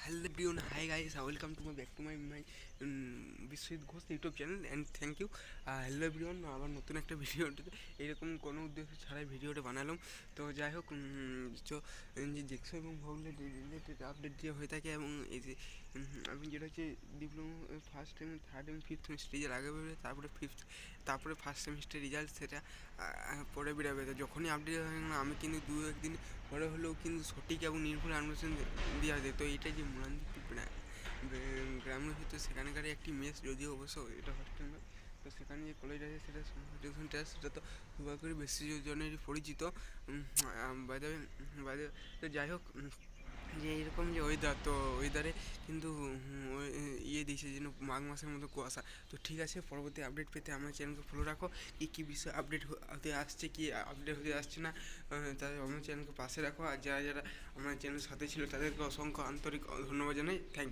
Hello everyone, hi guys, welcome to my back to my Biswajit Ghosh YouTube channel and thank you. Hello everyone, আবার নতুন একটা ভিডিওতে এরকম কোনো উদ্দেশ্য ছাড়াই ভিডিওটা বানালাম। তো যাই হোক, যে জেক্সো এবং ভৌগোলিক রিলেটেড আপডেট যে হয়ে থাকে, এবং এই যে আমি যেটা হচ্ছে ডিপ্লোমা ফার্স্ট এবং থার্ড এবং ফিফথ সেমিস্টার রেজাল্ট আগে বেরোবে, তারপরে ফার্স্ট সেমিস্টার রেজাল্ট সেটা পরে বেরোবে। তো যখনই আপডেট হয় না, আমি কিন্তু দু একদিন পরে হলেও কিন্তু সঠিক এবং নির্ভুল আনবেশন দেওয়া যায়। তো এটা যে মুরানদিক গ্রামের ভিতরে সেখানকার একটি মেস, যদিও অবশ্য এটা হস্টেল নয়, তো সেখানে যে কলেজ আছে সেটা তো খুব করে বেশি জনেরই পরিচিত। বাইরে বাইরে তো যাই হোক, যে এরকম যে ওয়েদার, তো ওয়েদারে কিন্তু দিয়েছে যেন মাঘ মাসের মতো কুয়াশা। তো ঠিক আছে, পরবর্তী আপডেট পেতে আমার চ্যানেলকে ফলো রাখো। কী বিষয়ে আপডেট হতে আসছে, কি আপডেট হতে আসছে না, তাদের আমার চ্যানেলকে পাশে রাখো। আর যারা যারা আমার চ্যানেলের সাথে ছিল তাদেরকে অসংখ্য আন্তরিক ধন্যবাদ জানাই। Thank you.